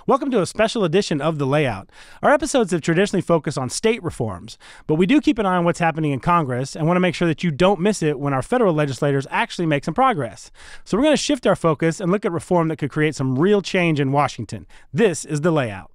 Welcome to a special edition of The Layout. Our episodes have traditionally focused on state reforms, but we do keep an eye on what's happening in Congress and want to make sure that you don't miss it when our federal legislators actually make some progress. So we're going to shift our focus and look at reform that could create some real change in Washington. This is The Layout.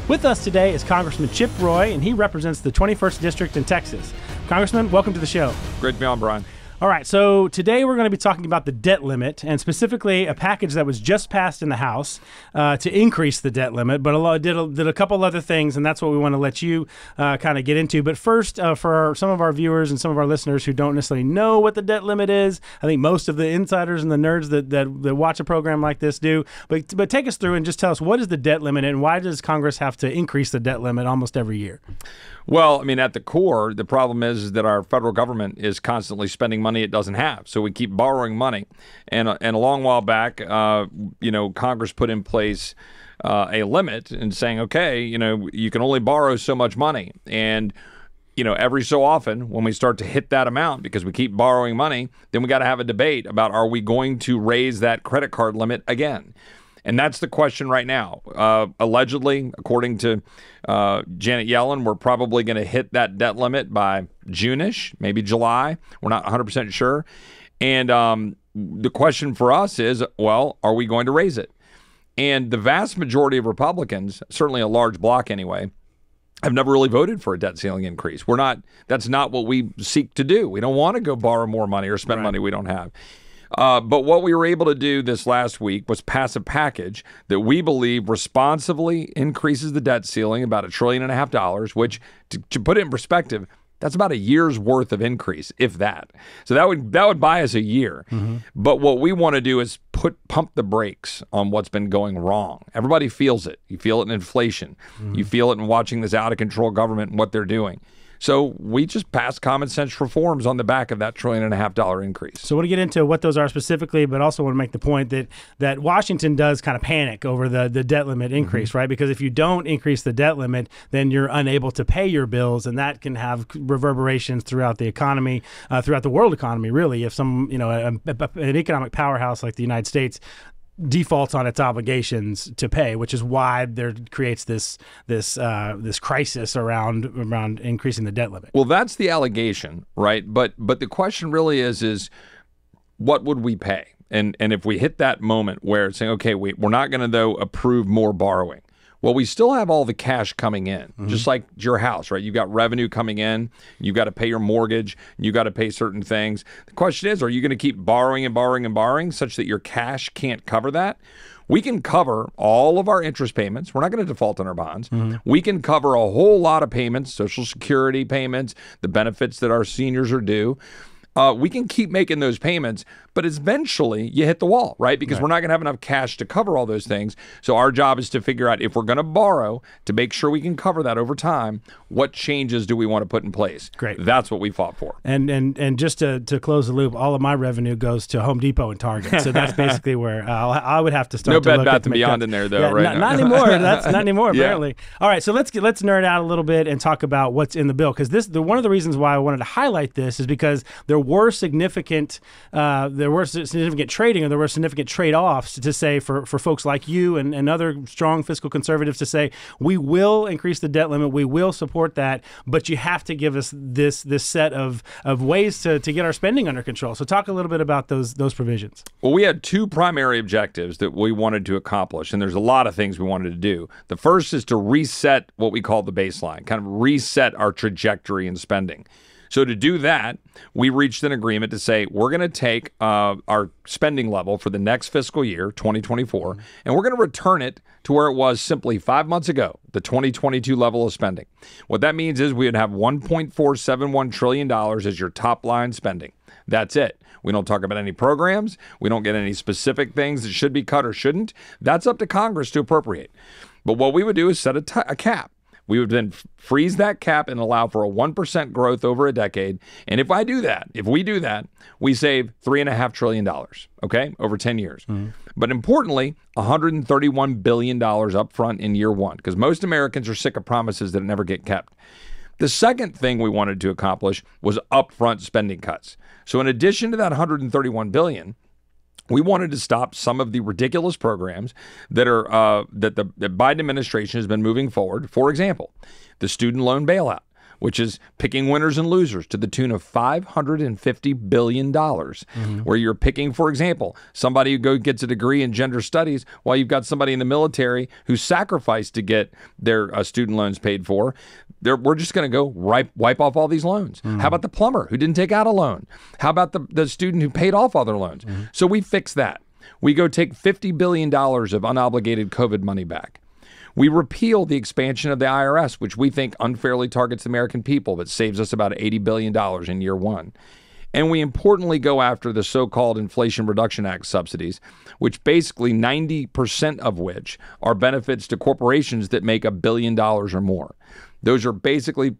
With us today is Congressman Chip Roy, and he represents the 21st District in Texas. Congressman, welcome to the show. Great to be on, Brian. All right, so today we're going to be talking about the debt limit, and specifically a package that was just passed in the House to increase the debt limit, but did a couple other things, and that's what we want to let you kind of get into. But first, for some of our viewers and some of our listeners who don't necessarily know what the debt limit is, I think most of the insiders and the nerds that watch a program like this do, but take us through and just tell us, what is the debt limit, and why does Congress have to increase the debt limit almost every year? Well, I mean, at the core, the problem is that our federal government is constantly spending money it doesn't have. So we keep borrowing money. And a long while back, Congress put in place a limit and saying, okay, you can only borrow so much money. And every so often when we start to hit that amount, because we keep borrowing money, then we got to have a debate about, are we going to raise that credit card limit again? And that's the question right now. Allegedly, according to Janet Yellen, we're probably going to hit that debt limit by June-ish, maybe July. We're not 100% sure. And the question for us is, well, are we going to raise it? And the vast majority of Republicans, certainly a large block anyway, have never really voted for a debt ceiling increase. That's not what we seek to do. We don't want to go borrow more money or spend money we don't have. But what we were able to do this last week was pass a package that we believe responsibly increases the debt ceiling about $1.5 trillion, which, to put it in perspective, that's about a year's worth of increase, if that. So that would buy us a year. Mm-hmm. But what we want to do is pump the brakes on what's been going wrong. Everybody feels it. You feel it in inflation. Mm-hmm. You feel it in watching this out-of-control government and what they're doing. So we just passed common sense reforms on the back of that $1.5 trillion increase. So I want to get into what those are specifically, but also want to make the point that Washington does kind of panic over the debt limit increase, right? Because if you don't increase the debt limit, then you're unable to pay your bills, and that can have reverberations throughout the economy, throughout the world economy, really. If an economic powerhouse like the United States defaults on its obligations to pay, which is why there creates this crisis around increasing the debt limit. Well, that's the allegation, right? But the question really is what would we pay? And if we hit that moment where it's saying, okay, we're not going to though approve more borrowing. Well, we still have all the cash coming in, just like your house, right? You've got revenue coming in. You've got to pay your mortgage. You got to pay certain things. The question is, are you going to keep borrowing and borrowing and borrowing such that your cash can't cover that? We can cover all of our interest payments. We're not going to default on our bonds. Mm-hmm. We can cover a whole lot of payments, Social Security payments, the benefits that our seniors are due. We can keep making those payments, but eventually you hit the wall, right? Because we're not going to have enough cash to cover all those things. So our job is to figure out, if we're going to borrow, to make sure we can cover that over time, what changes do we want to put in place? Great. That's what we fought for. And just to close the loop, all of my revenue goes to Home Depot and Target. So that's basically where I would have to start. No Bed Bath & Beyond in there, though, right? Not anymore. That's not anymore, apparently. All right, so let's nerd out a little bit and talk about what's in the bill, because one of the reasons why I wanted to highlight this is because there were significant trading, or there were significant trade-offs to say for folks like you and other strong fiscal conservatives to say, we will increase the debt limit, we will support that, but you have to give us this set of ways to get our spending under control. So talk a little bit about those provisions. Well, we had two primary objectives that we wanted to accomplish, and there's a lot of things we wanted to do. The first is to reset what we call the baseline, kind of reset our trajectory in spending. So to do that, we reached an agreement to say we're going to take our spending level for the next fiscal year, 2024, and we're going to return it to where it was simply 5 months ago, the 2022 level of spending. What that means is we would have $1.471 trillion as your top line spending. That's it. We don't talk about any programs. We don't get any specific things that should be cut or shouldn't. That's up to Congress to appropriate. But what we would do is set a cap. We would then freeze that cap and allow for a 1% growth over a decade. And if we do that, we save $3.5 trillion, okay, over 10 years. But importantly, $131 billion up front in year one, because most Americans are sick of promises that never get kept. The second thing we wanted to accomplish was upfront spending cuts. So in addition to that $131 billion, we wanted to stop some of the ridiculous programs that the Biden administration has been moving forward. For example, the student loan bailout, which is picking winners and losers to the tune of $550 billion, where you're picking, for example, somebody who gets a degree in gender studies while you've got somebody in the military who sacrificed to get their student loans paid for. We're just going to go wipe off all these loans. How about the plumber who didn't take out a loan? How about the student who paid off other loans? So we fix that. We go take $50 billion of unobligated COVID money back. We repeal the expansion of the IRS, which we think unfairly targets the American people, but saves us about $80 billion in year one. And we importantly go after the so-called Inflation Reduction Act subsidies, which basically 90% of which are benefits to corporations that make $1 billion or more. Those are basically,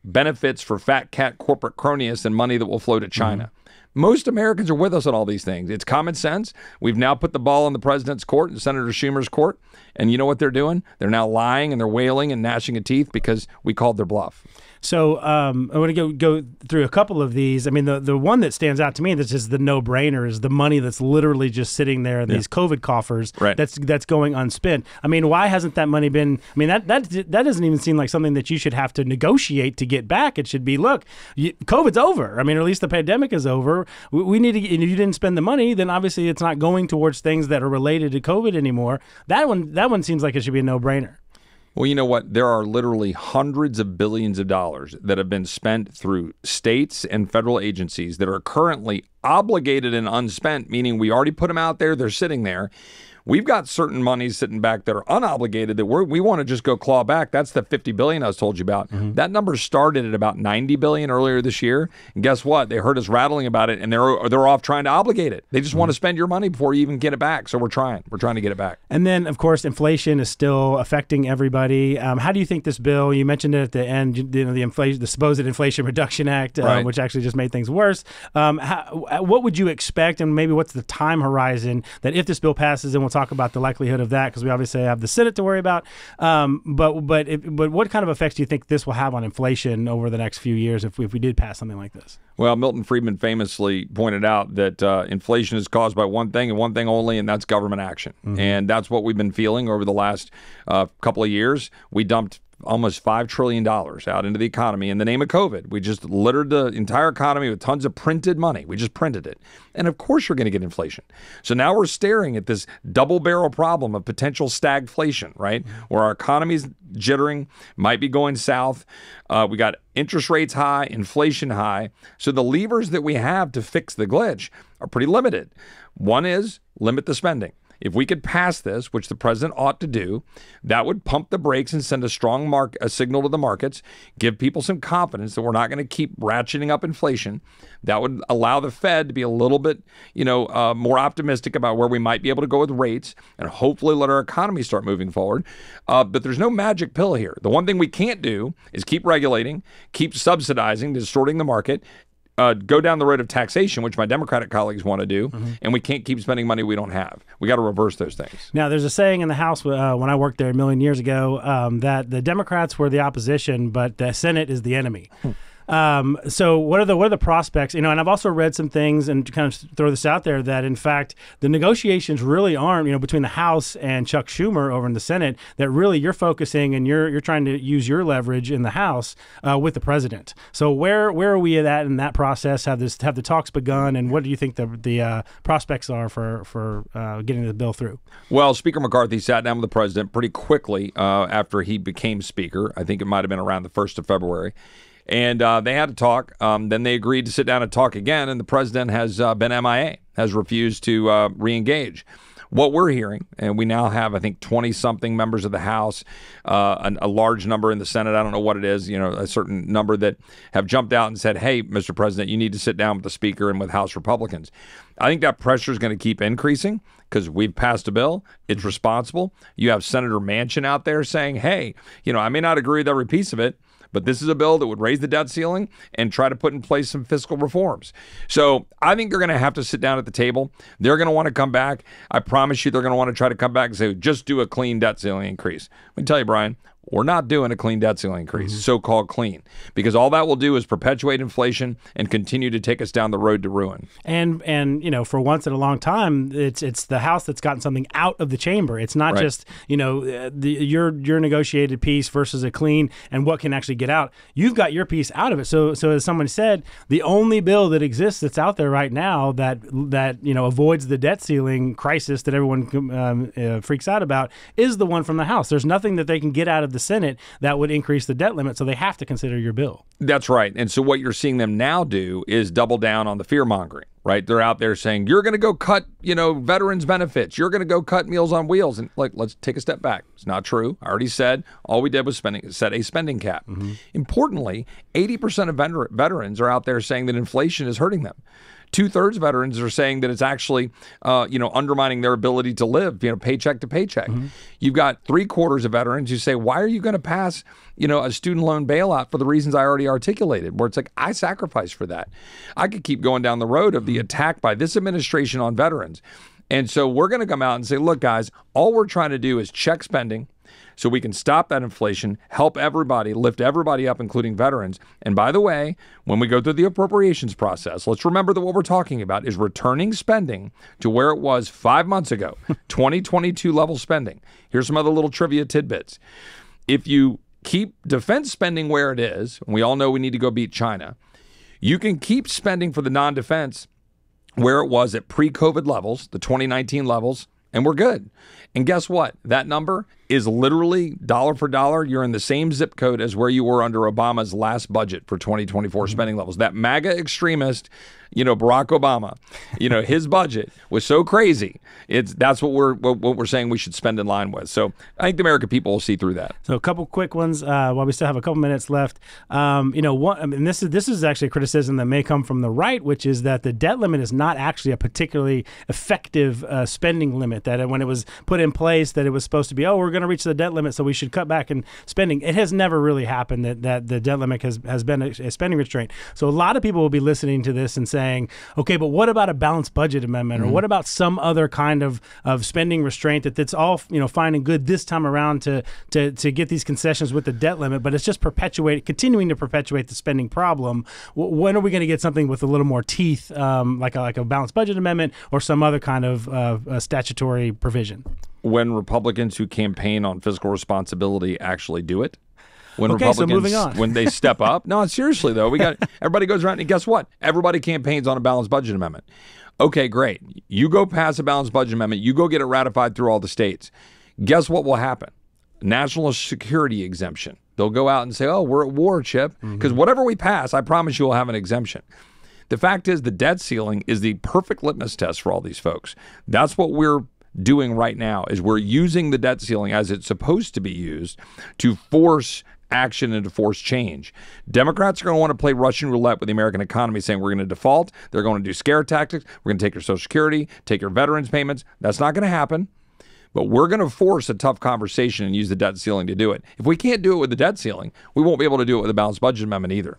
benefits for fat cat corporate cronyists and money that will flow to China. Most Americans are with us on all these things. It's common sense. We've now put the ball in the president's court and Senator Schumer's court. And you know what they're doing? They're now lying and they're wailing and gnashing of teeth because we called their bluff. So I want to go through a couple of these. I mean, the one that stands out to me that's just the no-brainer is the money that's literally just sitting there in these COVID coffers that's going unspent. I mean, why hasn't that money been? I mean, that doesn't even seem like something that you should have to negotiate to get back. It should be, look, COVID's over. I mean, or at least the pandemic is over. We need to. And if you didn't spend the money, then obviously it's not going towards things that are related to COVID anymore. That one seems like it should be a no-brainer. Well, you know what? There are literally hundreds of billions of dollars that have been spent through states and federal agencies that are currently obligated and unspent, meaning we already put them out there, they're sitting there. We've got certain monies sitting back that are unobligated that we want to just go claw back. That's the $50 billion I was told you about. That number started at about $90 billion earlier this year. And guess what? They heard us rattling about it, and they're off trying to obligate it. They just want to spend your money before you even get it back. So we're trying to get it back. And then, of course, inflation is still affecting everybody. How do you think this bill? You mentioned it at the end. The supposed Inflation Reduction Act, which actually just made things worse. What would you expect, and maybe what's the time horizon that if this bill passes, and we'll talk about the likelihood of that because we obviously have the Senate to worry about. But what kind of effects do you think this will have on inflation over the next few years if we did pass something like this? Well, Milton Friedman famously pointed out that inflation is caused by one thing and one thing only, and that's government action. And that's what we've been feeling over the last couple of years. We dumped almost $5 trillion out into the economy in the name of COVID. We just littered the entire economy with tons of printed money. We just printed it. And of course you're going to get inflation. So now we're staring at this double barrel problem of potential stagflation, right? Where our economy's jittering, might be going south. We got interest rates high, inflation high. So the levers that we have to fix the glitch are pretty limited. One is limit the spending. If we could pass this, which the president ought to do, that would pump the brakes and send a strong signal to the markets, give people some confidence that we're not going to keep ratcheting up inflation. That would allow the Fed to be a little bit, more optimistic about where we might be able to go with rates and hopefully let our economy start moving forward. But there's no magic pill here. The one thing we can't do is keep regulating, keep subsidizing, distorting the market, go down the road of taxation, which my Democratic colleagues want to do, and we can't keep spending money we don't have. We got to reverse those things. Now, there's a saying in the House when I worked there a million years ago that the Democrats were the opposition, but the Senate is the enemy. So what are the prospects? And I've also read some things and to kind of throw this out there that in fact the negotiations really aren't, between the House and Chuck Schumer over in the Senate, that really you're focusing and you're trying to use your leverage in the House with the president. So where are we at in that process? Have the talks begun, and what do you think the prospects are for getting the bill through? Well, Speaker McCarthy sat down with the president pretty quickly after he became Speaker. I think it might have been around the 1st of February. And they had to talk. Then they agreed to sit down and talk again, and the president has been MIA, has refused to re-engage. what we're hearing, and we now have, I think, 20-something members of the House, a large number in the Senate, I don't know what it is, a certain number that have jumped out and said, hey, Mr. President, you need to sit down with the Speaker and with House Republicans. I think that pressure is going to keep increasing because we've passed a bill. It's responsible. You have Senator Manchin out there saying, hey, I may not agree with every piece of it, but this is a bill that would raise the debt ceiling and try to put in place some fiscal reforms. So I think they're going to have to sit down at the table. They're going to want to come back. I promise you they're going to want to try to come back and say, just do a clean debt ceiling increase. Let me tell you, Brian, we're not doing a clean debt ceiling increase, so-called clean, because all that will do is perpetuate inflation and continue to take us down the road to ruin. And for once in a long time, it's the House that's gotten something out of the chamber. It's not just your negotiated piece versus a clean and what can actually get out. You've got your piece out of it. So as someone said, the only bill that exists that's out there right now that avoids the debt ceiling crisis that everyone freaks out about is the one from the House. There's nothing that they can get out of the Senate that would increase the debt limit, so they have to consider your bill. That's right. And so what you're seeing them now do is double down on the fear-mongering, right? They're out there saying, you're going to go cut, veterans benefits. You're going to go cut Meals on Wheels. And let's take a step back. It's not true. I already said all we did was set a spending cap. Importantly, 80% of veterans are out there saying that inflation is hurting them. 2/3 of veterans are saying that it's actually, undermining their ability to live, paycheck to paycheck. You've got 3/4 of veterans who say, why are you going to pass, a student loan bailout for the reasons I already articulated, where it's like, I sacrificed for that. I could keep going down the road of the attack by this administration on veterans. And so we're going to come out and say, look, guys, all we're trying to do is check spending so we can stop that inflation, help everybody, lift everybody up, including veterans. And by the way, when we go through the appropriations process, let's remember that what we're talking about is returning spending to where it was 5 months ago, 2022 level spending. Here's some other little trivia tidbits. If you keep defense spending where it is, and we all know we need to go beat China, you can keep spending for the non-defense where it was at pre-COVID levels, the 2019 levels, and we're good. And guess what? That number is literally dollar for dollar. You're in the same zip code as where you were under Obama's last budget for 2024 spending levels. That MAGA extremist, Barack Obama, his budget was so crazy. That's what we're saying we should spend in line with. So I think the American people will see through that. So a couple quick ones while we still have a couple minutes left. This is actually a criticism that may come from the right, which is that the debt limit is not actually a particularly effective spending limit. That when it was put in place, that it was supposed to be, we're going to reach the debt limit, so we should cut back in spending. It has never really happened that the debt limit has been a spending restraint. So a lot of people will be listening to this and saying, okay, but what about a balanced budget amendment, or what about some other kind of spending restraint that's all fine and good this time around to get these concessions with the debt limit, but it's just continuing to perpetuate the spending problem. When are we going to get something with a little more teeth, like a balanced budget amendment or some other kind of statutory provision? When Republicans who campaign on fiscal responsibility actually do it. When Republicans, so moving on. When they step up. No, seriously, though. Everybody goes around, and guess what? Everybody campaigns on a balanced budget amendment. Okay, great. You go pass a balanced budget amendment. You go get it ratified through all the states. Guess what will happen? National security exemption. They'll go out and say, we're at war, Chip. Because whatever we pass, I promise you will have an exemption. The fact is the debt ceiling is the perfect litmus test for all these folks. That's what we're doing right now, is we're using the debt ceiling as it's supposed to be used to force action and to force change. Democrats are going to want to play Russian roulette with the American economy, saying we're going to default. They're going to do scare tactics. We're going to take your Social Security, take your veterans payments. That's not going to happen. But we're going to force a tough conversation and use the debt ceiling to do it. If we can't do it with the debt ceiling, we won't be able to do it with a balanced budget amendment either.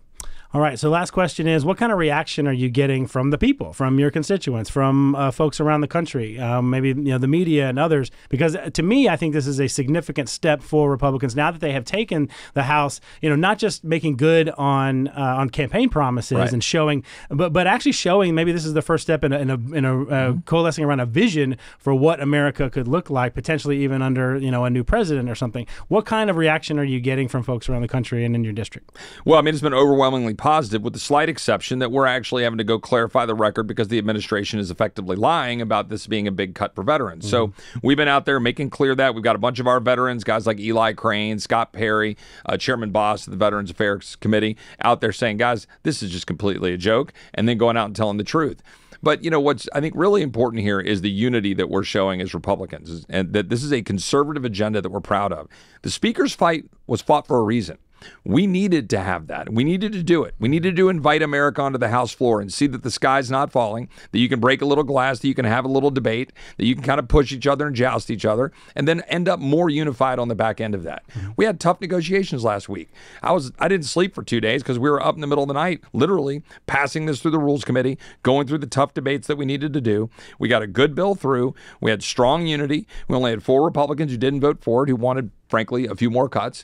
All right. So last question is, what kind of reaction are you getting from the people, from your constituents, from folks around the country, maybe the media and others? Because to me, I think this is a significant step for Republicans now that they have taken the House, not just making good on campaign promises and showing, but actually showing maybe this is the first step in a coalescing around a vision for what America could look like, potentially even under a new president or something. What kind of reaction are you getting from folks around the country and in your district? Well, I mean, it's been overwhelmingly positive, with the slight exception that we're actually having to go clarify the record because the administration is effectively lying about this being a big cut for veterans. So we've been out there making clear that we've got a bunch of our veterans, guys like Eli Crane, Scott Perry, Chairman Boss of the Veterans Affairs Committee, out there saying, guys, this is just completely a joke, and then going out and telling the truth. But, what's I think really important here is the unity that we're showing as Republicans, and that this is a conservative agenda that we're proud of. The Speaker's fight was fought for a reason. We needed to have that. We needed to do it. We needed to invite America onto the House floor and see that the sky's not falling, that you can break a little glass, that you can have a little debate, that you can kind of push each other and joust each other, and then end up more unified on the back end of that. We had tough negotiations last week. I didn't sleep for 2 days because we were up in the middle of the night, literally passing this through the Rules Committee, going through the tough debates that we needed to do. We got a good bill through. We had strong unity. We only had 4 Republicans who didn't vote for it, who wanted, frankly, a few more cuts,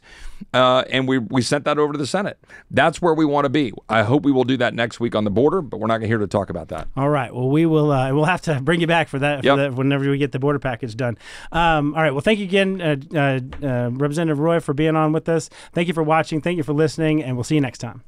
and we sent that over to the Senate. That's where we want to be. I hope we will do that next week on the border, but we're not here to talk about that. All right. Well, we will. We'll have to bring you back for that, whenever we get the border package done. All right. Well, thank you again, Representative Roy, for being on with us. Thank you for watching. Thank you for listening, and we'll see you next time.